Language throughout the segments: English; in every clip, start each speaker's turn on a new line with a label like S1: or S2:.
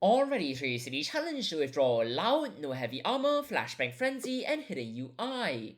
S1: Already here is the challenge to withdraw loud, no heavy armor, Flashbang Frenzy, and hidden UI.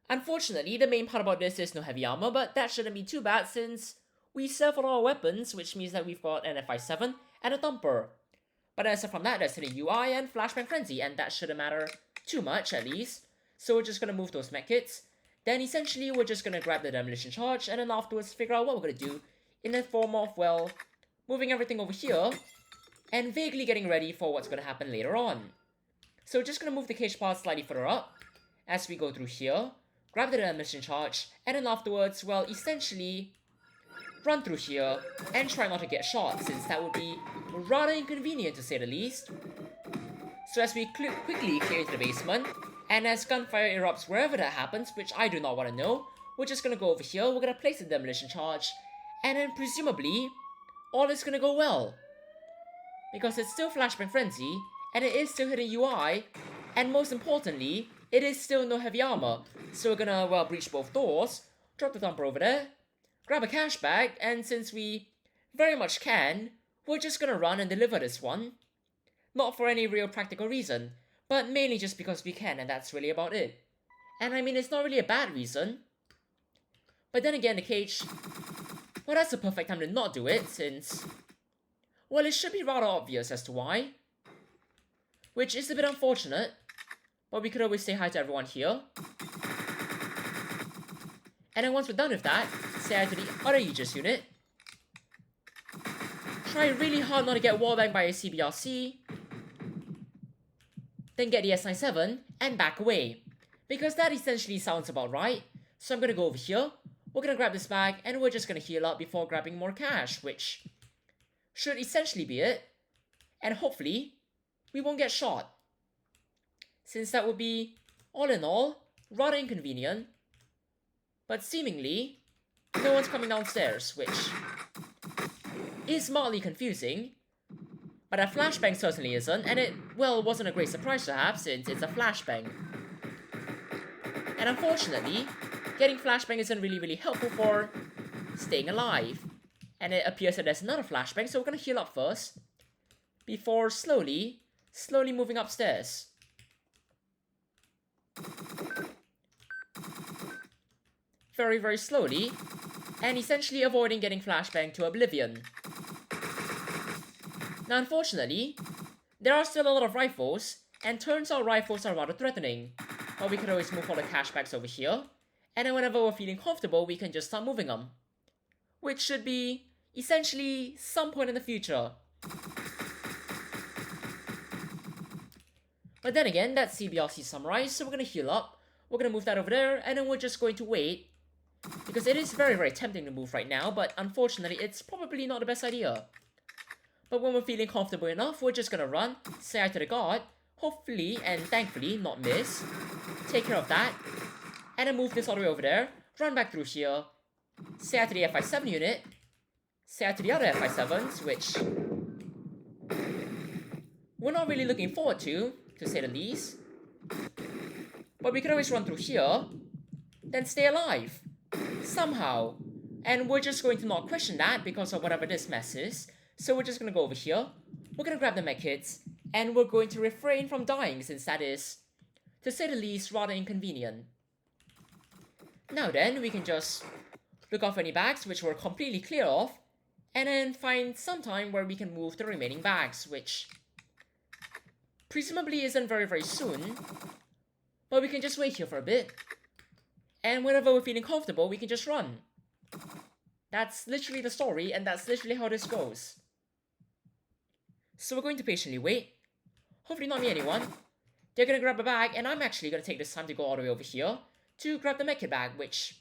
S1: Unfortunately, the main part about this is no heavy armor, but that shouldn't be too bad since we save all our weapons, which means that we've got an FI7 and a thumper. But aside from that, there's hidden UI and Flashbang Frenzy, and that shouldn't matter too much at least. So we're just gonna move those medkits. Then essentially we're just gonna grab the demolition charge, and then afterwards figure out what we're gonna do in the form of, well, moving everything over here and vaguely getting ready for what's gonna happen later on. So just gonna move the cage part slightly further up as we go through here, grab the demolition charge, and then afterwards, well, essentially run through here and try not to get shot, since that would be rather inconvenient to say the least. So as we quickly clear into the basement, and as gunfire erupts wherever that happens, which I do not want to know, we're just gonna go over here, we're gonna place the demolition charge, and then presumably, all is gonna go well. Because it's still Flashbang Frenzy, and it is still hidden UI, and most importantly, it is still no heavy armor. So we're gonna, well, breach both doors, drop the thumper over there, grab a cash bag, and since we very much can, we're just gonna run and deliver this one. Not for any real practical reason, but mainly just because we can, and that's really about it. And I mean, it's not really a bad reason. But then again, the cage, well, that's the perfect time to not do it, since, well, it should be rather obvious as to why. Which is a bit unfortunate, but we could always say hi to everyone here. And then once we're done with that, say hi to the other Aegis unit. Try really hard not to get wallbanged by a CBRC. Then get the S97 and back away. Because that essentially sounds about right. So I'm gonna go over here, we're gonna grab this bag, and we're just gonna heal up before grabbing more cash, which should essentially be it. And hopefully, we won't get shot. Since that would be, all in all, rather inconvenient. But seemingly, no one's coming downstairs, which is mildly confusing. But a flashbang certainly isn't, and it, well, wasn't a great surprise to have, since it's a flashbang. And unfortunately, getting flashbang isn't really helpful for staying alive. And it appears that there's another flashbang, so we're gonna heal up first, before slowly moving upstairs. Very slowly, and essentially avoiding getting flashbang to oblivion. Now unfortunately, there are still a lot of rifles, and turns out rifles are rather threatening. But we can always move all the cash bags over here, and then whenever we're feeling comfortable, we can just start moving them. Which should be, essentially, some point in the future. But then again, that's CBRC summarized, so we're gonna heal up, we're gonna move that over there, and then we're just going to wait. Because it is very tempting to move right now, but unfortunately, it's probably not the best idea. But when we're feeling comfortable enough, we're just gonna run, say hi to the guard, hopefully and thankfully not miss, take care of that, and then move this all the way over there, run back through here, say hi to the FI7 unit, say hi to the other FI7s, which we're not really looking forward to say the least. But we can always run through here, then stay alive, somehow. And we're just going to not question that because of whatever this mess is. So we're just gonna go over here, we're gonna grab the medkits, and we're going to refrain from dying, since that is, to say the least, rather inconvenient. Now then, we can just look off any bags which we're completely clear of, and then find some time where we can move the remaining bags, which presumably isn't very soon, but we can just wait here for a bit, and whenever we're feeling comfortable, we can just run. That's literally the story, and that's literally how this goes. So we're going to patiently wait, hopefully not meet anyone. They're gonna grab a bag, and I'm actually gonna take this time to go all the way over here to grab the medkit bag, which,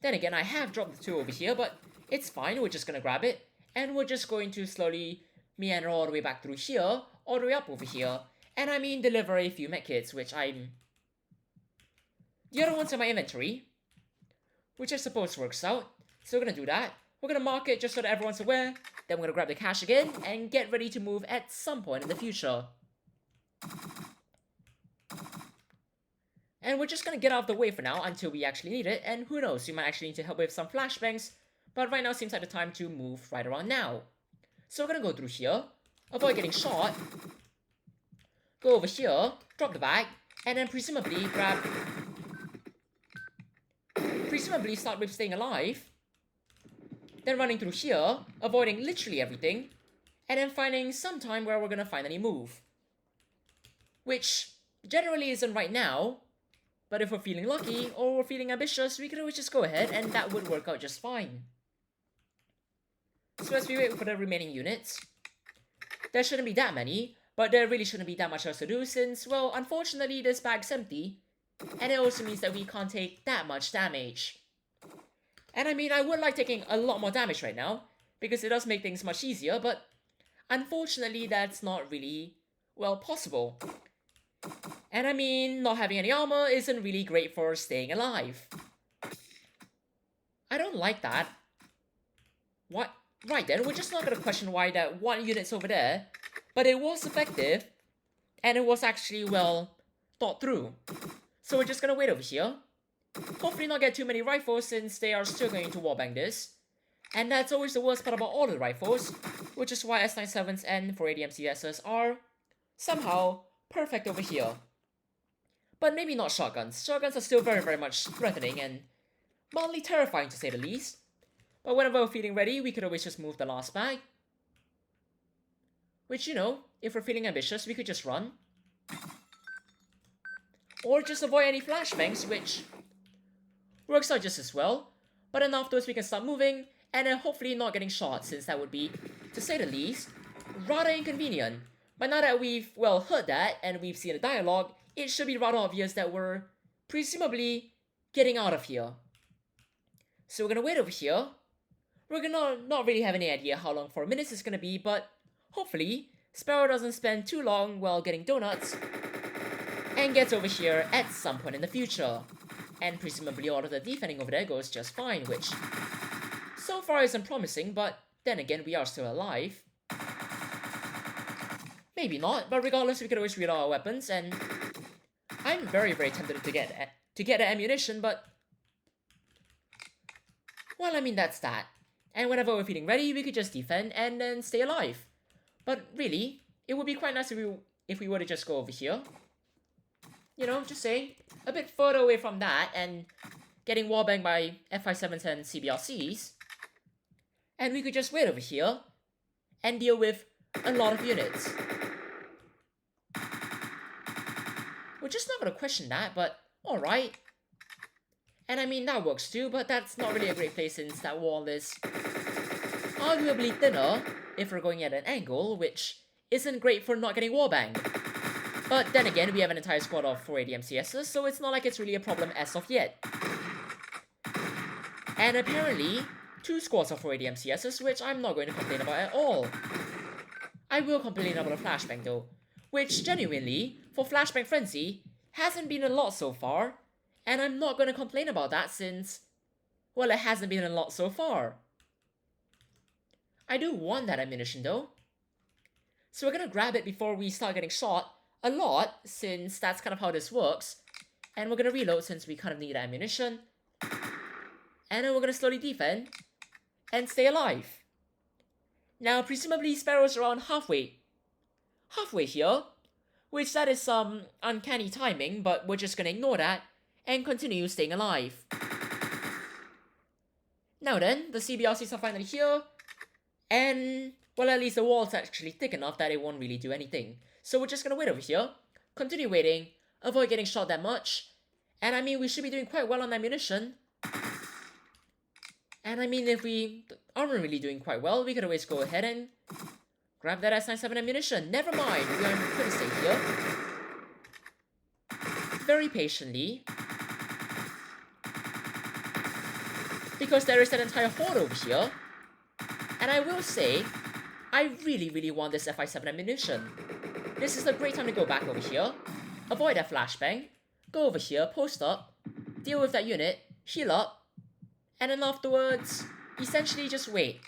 S1: then again, I have dropped the two over here, but it's fine, we're just gonna grab it, and we're just going to slowly meander all the way back through here, all the way up over here, and I mean deliver a few medkits, which the other ones in my inventory, which I suppose works out, so we're gonna do that. We're gonna mark it just so that everyone's aware, then we're gonna grab the cash again, and get ready to move at some point in the future. And we're just gonna get out of the way for now until we actually need it, and who knows, we might actually need to help with some flashbangs, but right now seems like the time to move right around now. So we're gonna go through here, avoid getting shot, go over here, drop the bag, and then presumably start with staying alive, then running through here, avoiding literally everything, and then finding some time where we're gonna finally move. Which generally isn't right now, but if we're feeling lucky or we're feeling ambitious, we could always just go ahead and that would work out just fine. So as we wait for the remaining units, there shouldn't be that many, but there really shouldn't be that much else to do since, well, unfortunately this bag's empty, and it also means that we can't take that much damage. And I mean, I would like taking a lot more damage right now, because it does make things much easier, but unfortunately that's not really, well, possible. And I mean, not having any armor isn't really great for staying alive. I don't like that. What? Right then, we're just not gonna question why that one unit's over there, but it was effective, and it was actually, well, thought through. So we're just gonna wait over here. Hopefully not get too many rifles since they are still going to wallbang this. And that's always the worst part about all the rifles, which is why S97s and 480 MCSs are somehow perfect over here. But maybe not shotguns. Shotguns are still very much threatening and mildly terrifying to say the least. But whenever we're feeling ready, we could always just move the last bag. Which, you know, if we're feeling ambitious, we could just run. Or just avoid any flashbangs, which works out just as well. But then afterwards we can start moving, and then hopefully not getting shot, since that would be, to say the least, rather inconvenient. But now that we've, well, heard that, and we've seen the dialogue, it should be rather obvious that we're, presumably, getting out of here. So we're gonna wait over here. We're gonna not really have any idea how long 4 minutes is gonna be, but hopefully, Sparrow doesn't spend too long while getting donuts, and gets over here at some point in the future. And presumably all of the defending over there goes just fine, which so far isn't promising, but then again, we are still alive. Maybe not, but regardless, we could always reload our weapons, and I'm very tempted to get the ammunition, but well, I mean, that's that. And whenever we're feeling ready, we could just defend and then stay alive. But really, it would be quite nice if we were to just go over here. You know, just say, a bit further away from that and getting wallbanged by F57s and CBRCs. And we could just wait over here and deal with a lot of units. We're just not gonna question that, but alright. And I mean, that works too, but that's not really a great place since that wall is arguably thinner if we're going at an angle, which isn't great for not getting wallbanged. But then again, we have an entire squad of 480 MCSs, so it's not like it's really a problem as of yet. And apparently, 2 squads of 480 MCSs, which I'm not going to complain about at all. I will complain about a flashbang though, which genuinely, for Flashbang Frenzy, hasn't been a lot so far, and I'm not going to complain about that since, well, it hasn't been a lot so far. I do want that ammunition though, so we're gonna grab it before we start getting shot a lot, since that's kind of how this works, and we're gonna reload since we kind of need ammunition, and then we're gonna slowly defend and stay alive. Now, presumably Sparrow's around halfway here, which that is some uncanny timing, but we're just gonna ignore that and continue staying alive. Now then, the CBRCs are finally here, and, well, at least the wall's actually thick enough that it won't really do anything. So we're just gonna wait over here, continue waiting, avoid getting shot that much, and I mean, we should be doing quite well on ammunition. And I mean, if we aren't really doing quite well, we could always go ahead and grab that S97 ammunition. Never mind, we are pretty safe here. Very patiently. Because there is an entire horde over here. And I will say, I really want this FI7 ammunition. This is a great time to go back over here, avoid that flashbang, go over here, post up, deal with that unit, heal up, and then afterwards, essentially just wait.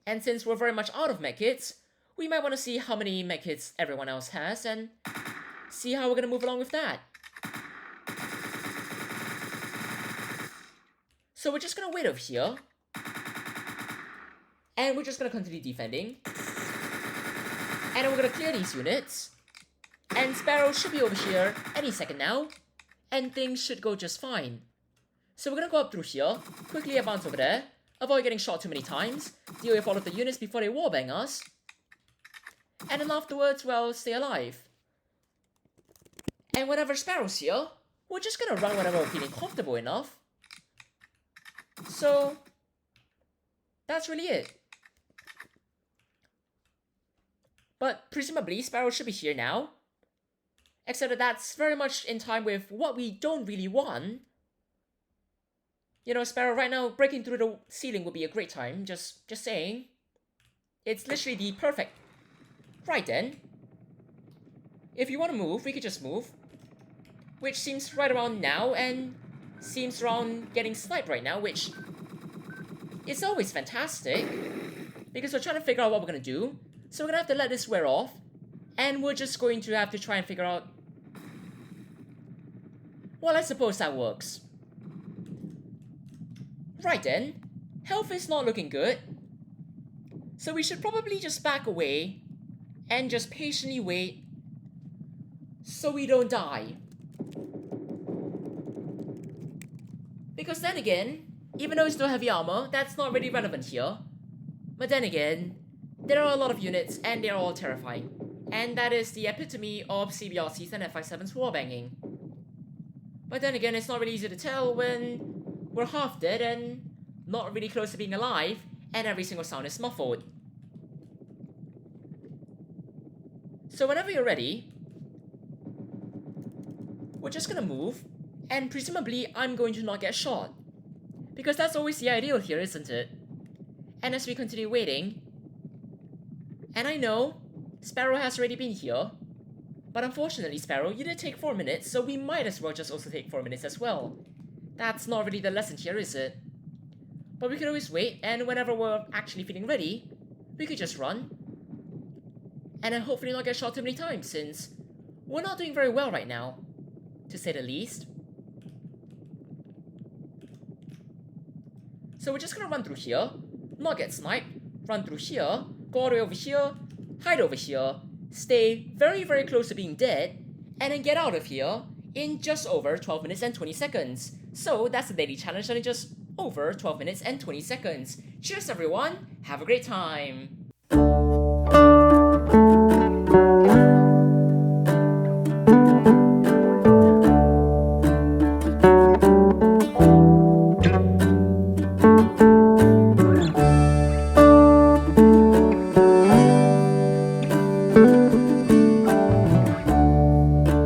S1: And since we're very much out of medkits, we might want to see how many medkits everyone else has and see how we're going to move along with that. So we're just going to wait over here. And we're just going to continue defending. And then we're gonna clear these units. And Sparrow should be over here any second now. And things should go just fine. So we're gonna go up through here, quickly advance over there, avoid getting shot too many times, deal with all of the units before they wallbang us. And then afterwards, well, stay alive. And whenever Sparrow's here, we're just gonna run whenever we're feeling comfortable enough. So, that's really it. But presumably, Sparrow should be here now. Except that that's very much in time with what we don't really want. You know, Sparrow, right now, breaking through the ceiling would be a great time. Just saying. It's literally the perfect. Right then. If you want to move, we could just move. Which seems right around now, and seems around getting sniped right now, which is always fantastic. Because we're trying to figure out what we're going to do. So we're going to have to let this wear off. And we're just going to have to try and figure out... Well, I suppose that works. Right then. Health is not looking good. So we should probably just back away. And just patiently wait. So we don't die. Because then again, even though it's no heavy armor, that's not really relevant here. But then again, there are a lot of units and they're all terrifying. And that is the epitome of CBRC's and FI7's warbanging. But then again, it's not really easy to tell when we're half dead and not really close to being alive, and every single sound is muffled. So whenever you're ready, we're just gonna move, and presumably I'm going to not get shot. Because that's always the ideal here, isn't it? And as we continue waiting, and I know Sparrow has already been here, but unfortunately, Sparrow, you did take 4 minutes, so we might as well just also take 4 minutes as well. That's not really the lesson here, is it? But we could always wait, and whenever we're actually feeling ready, we could just run. And then hopefully not get shot too many times, since we're not doing very well right now, to say the least. So we're just gonna run through here, not get sniped, run through here, go all the way over here, hide over here, stay very, very close to being dead, and then get out of here in just over 12 minutes and 20 seconds. So that's the daily challenge, and in just over 12 minutes and 20 seconds. Cheers everyone, have a great time!